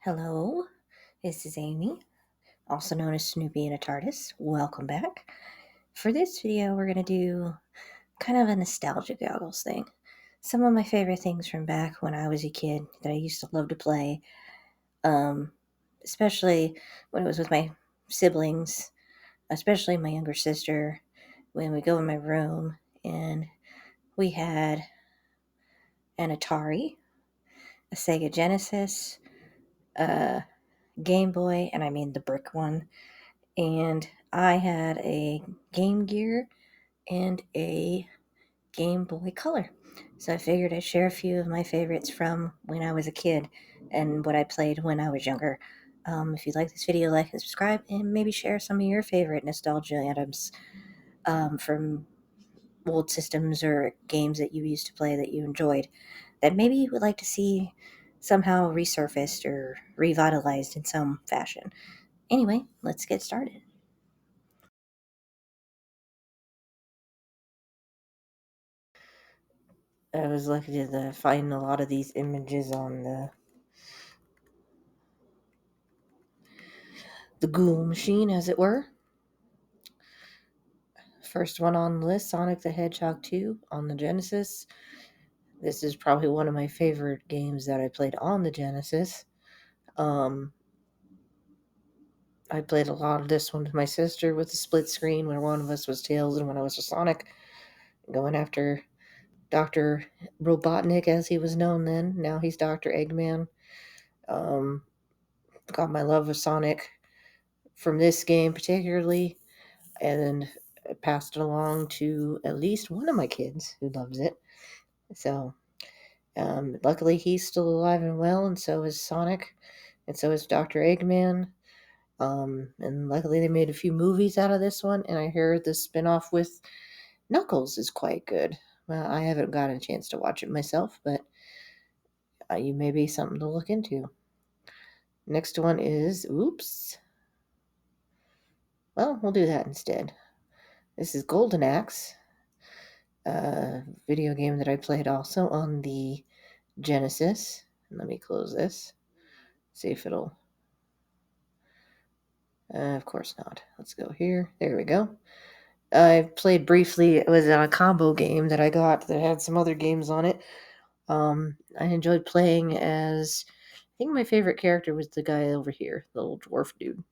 Hello, this is Amy, also known as Snoopy and a TARDIS. Welcome back. For this video, we're going to do kind of a nostalgia goggles thing. Some of my favorite things from back when I was a kid that I used to love to play, um, especially when it was with my siblings, especially my younger sister, when we go in my room and we had an Atari, a Sega Genesis, a Game Boy, and I mean the brick one, and I had a Game Gear and a Game Boy Color. So I figured I'd share a few of my favorites from when I was a kid and what I played when I was younger. If you like this video, like and subscribe, and maybe share some of your favorite nostalgia items from old systems or games that you used to play that you enjoyed that maybe you would like to see somehow resurfaced or revitalized in some fashion. Anyway, let's get started. I was lucky to find a lot of these images on the Google machine, as it were. First one on the list, Sonic the Hedgehog 2 on the Genesis. This is probably one of my favorite games that I played on the Genesis. I played a lot of this one with my sister with the split screen where one of us was Tails and one of us was Sonic, going after Dr. Robotnik, as he was known then. Now he's Dr. Eggman. Got my love of Sonic from this game particularly, and passed it along to at least one of my kids who loves it. So, luckily he's still alive and well, and so is Sonic, and so is Dr. Eggman. And luckily they made a few movies out of this one, and I heard the spin-off with Knuckles is quite good. Well, I haven't gotten a chance to watch it myself, but you may be something to look into. Next one is, oops. Well, we'll do that instead. This is Golden Axe, a video game that I played also on the Genesis. Let me close this. See if it'll... of course not. Let's go here. There we go. I played briefly. It was a combo game that I got that had some other games on it. I enjoyed playing as... I think my favorite character was the guy over here, the little dwarf dude.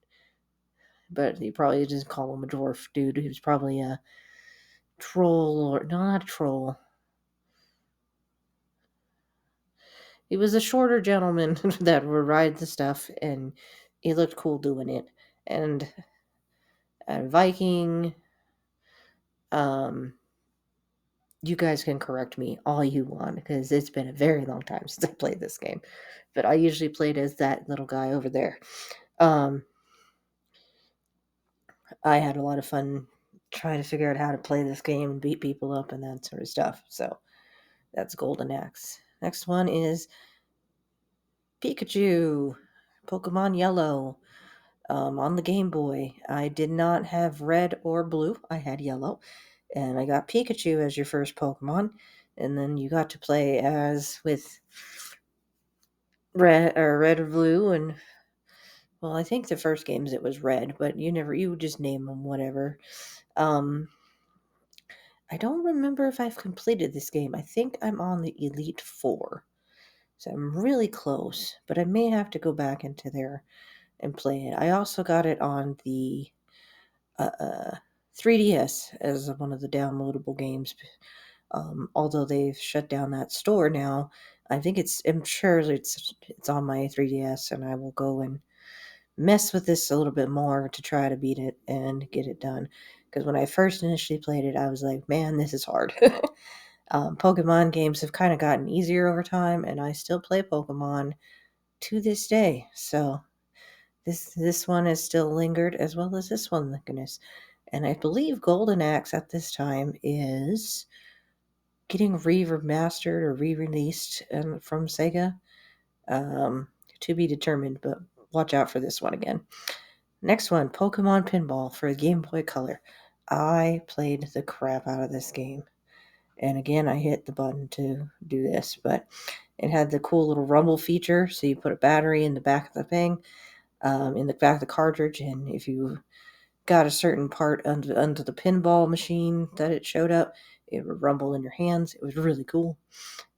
But you probably just call him a dwarf dude. He was probably a troll, or no, not a troll. He was a shorter gentleman that would ride the stuff, and he looked cool doing it. And a Viking, you guys can correct me all you want, because it's been a very long time since I played this game. But I usually played as that little guy over there. I had a lot of fun trying to figure out how to play this game and beat people up and that sort of stuff. So that's Golden Axe. Next one is Pikachu, Pokemon Yellow, on the Game Boy. I did not have red or blue. I had yellow. And I got Pikachu as your first Pokemon. And then you got to play as with red or blue. And, well, I think the first games it was red, but you would just name them whatever. I don't remember if I've completed this game. I think I'm on the Elite Four. So I'm really close, but I may have to go back into there and play it. I also got it on the 3DS as one of the downloadable games. Although they've shut down that store now, I'm sure it's on my 3DS, and I will go and mess with this a little bit more to try to beat it and get it done. Because when I first initially played it, I was like, man, this is hard. Pokemon games have kind of gotten easier over time, and I still play Pokemon to this day. So this one is still lingered, as well as this one, thank goodness. And I believe Golden Axe at this time is getting remastered or re-released from Sega. To be determined, but watch out for this one again. Next one, Pokemon Pinball for Game Boy Color. I played the crap out of this game. And again, I hit the button to do this, but It had the cool little rumble feature, so you put a battery in the back of the thing, in the back of the cartridge, and if you got a certain part under the pinball machine that it showed up, it would rumble in your hands. It was really cool.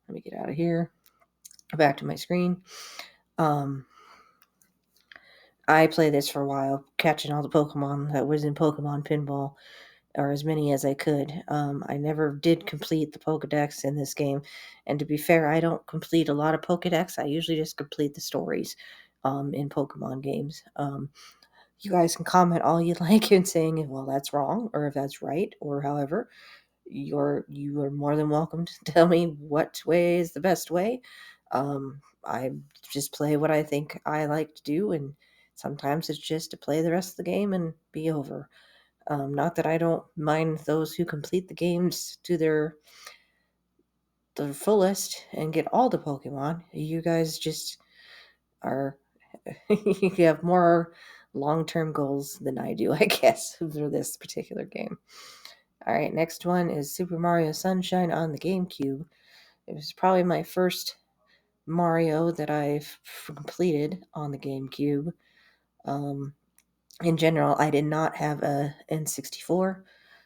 Let me get out of here. Back to my screen. I played this for a while, catching all the Pokemon that was in Pokemon Pinball, or as many as I could. I never did complete the Pokedex in this game, and to be fair, I don't complete a lot of Pokedex. I usually just complete the stories in Pokemon games. You guys can comment all you like in saying, well, that's wrong, or if that's right, or however. You are more than welcome to tell me what way is the best way. I just play what I think I like to do, and sometimes it's just to play the rest of the game and be over. Not that I don't mind those who complete the games to their fullest and get all the Pokemon. You guys just are you have more long-term goals than I do, I guess, for this particular game. All right, next one is Super Mario Sunshine on the GameCube. It was probably my first Mario that I've completed on the GameCube. In general, I did not have a N64,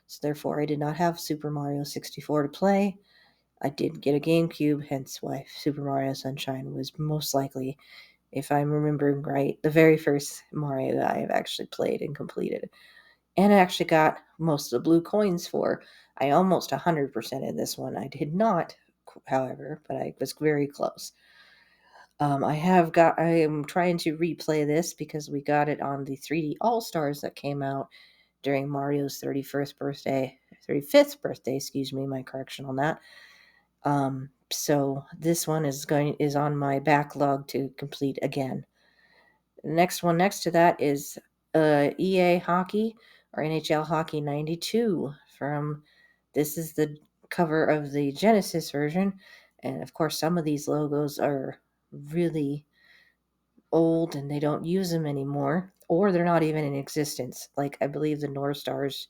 so therefore I did not have Super Mario 64 to play. I did get a GameCube, hence why Super Mario Sunshine was most likely, if I'm remembering right, the very first Mario that I have actually played and completed. And I actually got most of the blue coins for. I almost 100% in this one. I did not, however, but I was very close. I am trying to replay this because we got it on the 3D All Stars that came out during Mario's 35th birthday, excuse me, my correction on that. So this one is on my backlog to complete again. The next one next to that is EA Hockey or NHL Hockey 92 from this is the cover of the Genesis version, and of course some of these logos are really old and they don't use them anymore, or they're not even in existence. Like I believe the North Stars,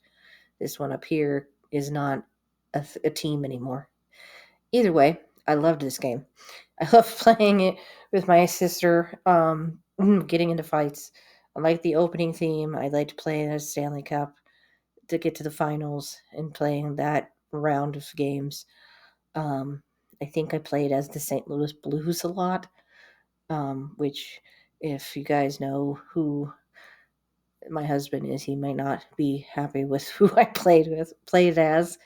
this one up here, is not a team anymore. Either way, I loved this game. I love playing it with my sister, getting into fights. I like the opening theme. I like to play it as Stanley Cup to get to the finals and playing that round of games. I think I played as the St. Louis Blues a lot, which, if you guys know who my husband is, he might not be happy with who I played as.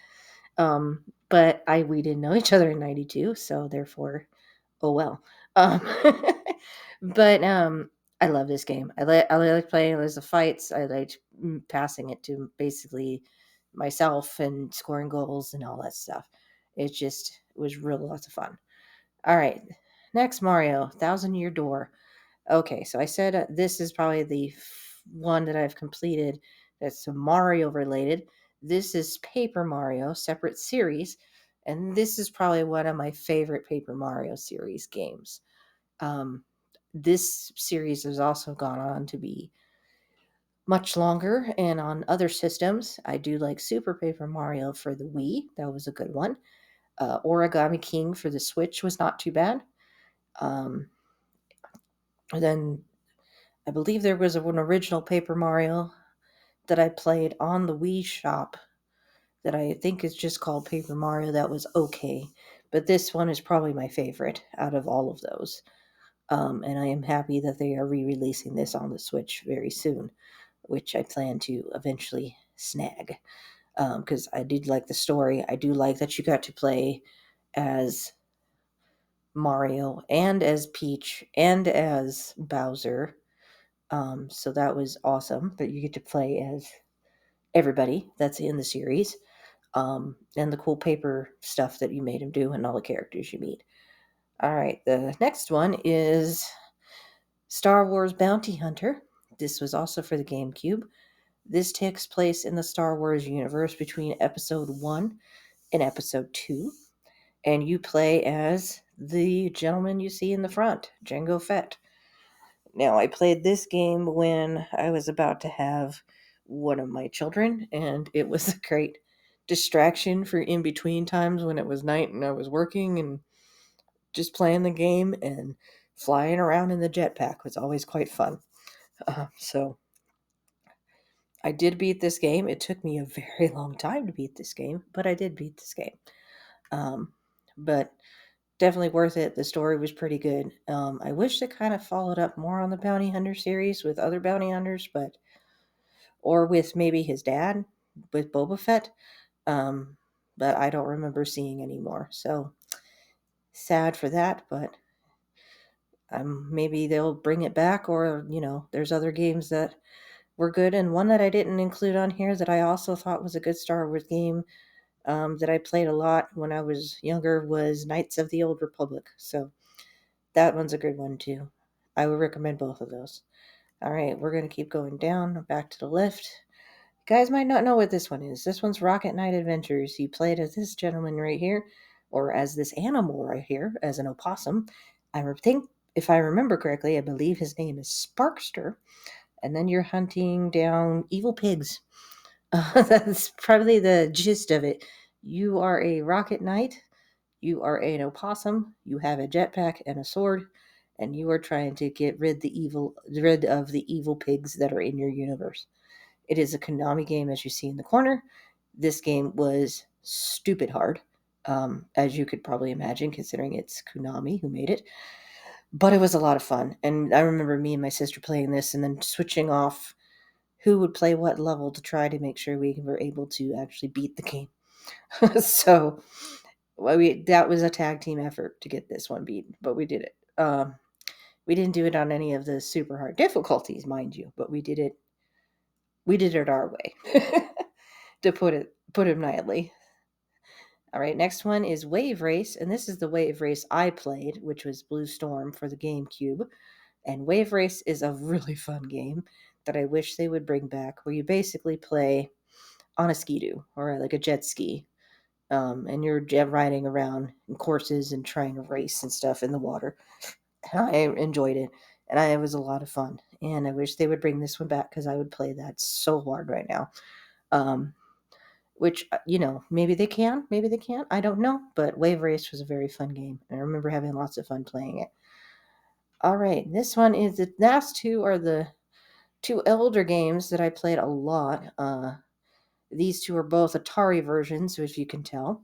But we didn't know each other in '92, so therefore, oh well. Um, but I love this game. I like playing as the fights. I liked passing it to basically myself and scoring goals and all that stuff. It was real lots of fun. All right, next Mario, Thousand Year Door. Okay, so I said this is probably the one that I've completed that's Mario related. This is Paper Mario, separate series, and this is probably one of my favorite Paper Mario series games. Um, this series has also gone on to be much longer and on other systems. I do like Super Paper Mario for the Wii, that was a good one. Origami King for the Switch was not too bad. Um, then I believe there was an original Paper Mario that I played on the Wii Shop that I think is just called Paper Mario that was okay. But this one is probably my favorite out of all of those. And I am happy that they are re releasing this on the Switch very soon, which I plan to eventually snag. Because I did like the story. I do like that you got to play as Mario and as Peach and as Bowser. So that was awesome that you get to play as everybody that's in the series, and the cool paper stuff that you made him do and all the characters you meet. All right, the next one is Star Wars Bounty Hunter. This was also for the GameCube. This takes place in the Star Wars universe between Episode 1 and Episode 2, and you play as the gentleman you see in the front, Jango Fett. Now, I played this game when I was about to have one of my children, and it was a great distraction for in between times when it was night and I was working and just playing the game and flying around in the jetpack was always quite fun. So I did beat this game. It took me a very long time to beat this game, but I did beat this game. Um, but definitely worth it. The story was pretty good. I wish they kind of followed up more on the Bounty Hunter series with other bounty hunters, or with maybe his dad with Boba Fett. Um, but I don't remember seeing any more. So sad for that, but maybe they'll bring it back, or there's other games that were good. And one that I didn't include on here that I also thought was a good Star Wars game, that I played a lot when I was younger, was Knights of the Old Republic. So that one's a good one too. I would recommend both of those. All right, we're going to keep going down, back to the left. You guys might not know what this one is. This one's Rocket Knight Adventures. You played as this gentleman right here, or as this animal right here, as an opossum. Think, if I remember correctly, I believe his name is Sparkster. And then you're hunting down evil pigs. That's probably the gist of it. You are a rocket knight. You are an opossum. You have a jetpack and a sword, and you are trying to get rid of the evil pigs that are in your universe. It is a Konami game, as you see in the corner. This game was stupid hard, as you could probably imagine, considering it's Konami who made it. But it was a lot of fun, and I remember me and my sister playing this and then switching off who would play what level to try to make sure we were able to actually beat the game. So that was a tag team effort to get this one beaten, but we did it. We didn't do it on any of the super hard difficulties, mind you, but we did it. We did it our way, to put it mildly. All right, next one is Wave Race, and this is the Wave Race I played, which was Blue Storm for the GameCube. And Wave Race is a really fun game that I wish they would bring back, where you basically play on a ski-doo or like a jet ski, and you're jet riding around in courses and trying to race and stuff in the water. I enjoyed it, and it was a lot of fun. And I wish they would bring this one back because I would play that so hard right now. Which, maybe they can, maybe they can't. I don't know. But Wave Race was a very fun game. And I remember having lots of fun playing it. All right, this one is the last two are the two elder games that I played a lot. These two are both Atari versions, if you can tell.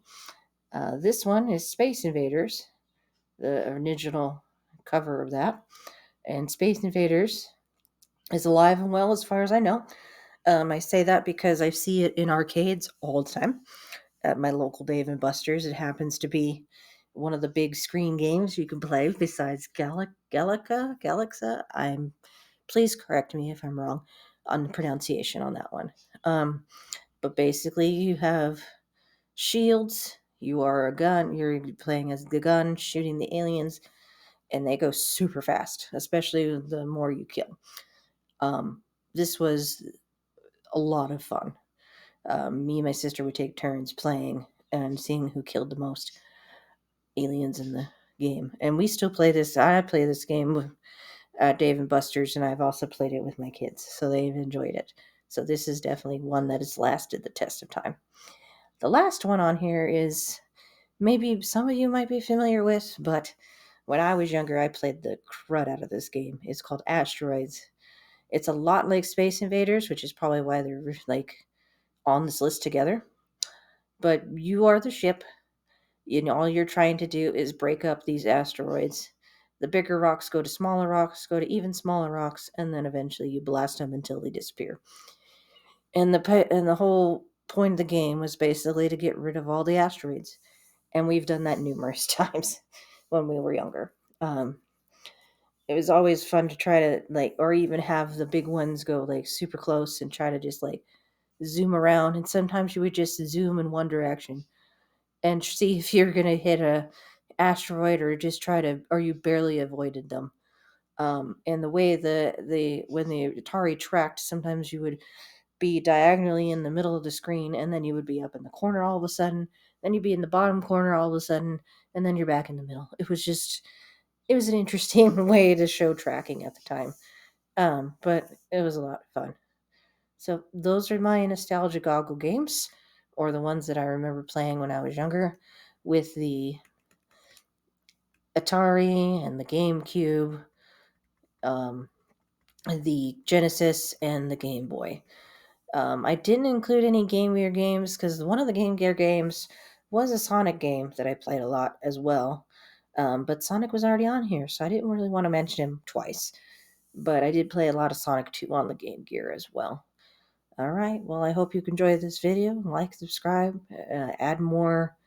This one is Space Invaders, the original cover of that. And Space Invaders is alive and well as far as I know. I say that because I see it in arcades all the time. At my local Dave and Buster's, it happens to be one of the big screen games you can play besides Galaxa. Please correct me if I'm wrong on the pronunciation on that one. But basically, you have shields. You are a gun. You're playing as the gun, shooting the aliens, and they go super fast, especially the more you kill. This was a lot of fun. Me and my sister would take turns playing and seeing who killed the most aliens in the game. And we still play this. I play this game with Dave and Buster's, and I've also played it with my kids, so they've enjoyed it. So this is definitely one that has lasted the test of time. The last one on here is maybe some of you might be familiar with, but when I was younger, I played the crud out of this game. It's called Asteroids. It's a lot like Space Invaders, which is probably why they're like on this list together. But you are the ship. All you're trying to do is break up these asteroids. The bigger rocks go to smaller rocks, go to even smaller rocks, and then eventually you blast them until they disappear. And the whole point of the game was basically to get rid of all the asteroids. And we've done that numerous times when we were younger. It was always fun to try to or even have the big ones go super close and try to just zoom around. And sometimes you would just zoom in one direction and see if you're gonna hit a asteroid or just or you barely avoided them. And the way when the Atari tracked, sometimes you would be diagonally in the middle of the screen, and then you would be up in the corner all of a sudden. Then you'd be in the bottom corner all of a sudden, and then you're back in the middle. It was an interesting way to show tracking at the time. But it was a lot of fun. So those are my nostalgia goggle games, or the ones that I remember playing when I was younger, with the Atari and the GameCube, um, the Genesis, and the Game Boy. I didn't include any Game Gear games because one of the Game Gear games was a Sonic game that I played a lot as well. But Sonic was already on here, so I didn't really want to mention him twice. But I did play a lot of Sonic 2 on the Game Gear as well. All right, well, I hope you enjoyed this video. Like, subscribe, add more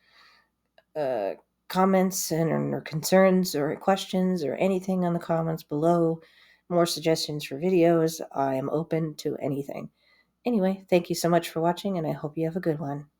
uh, comments or concerns or questions or anything on the comments below. More suggestions for videos. I am open to anything. Anyway, thank you so much for watching, and I hope you have a good one.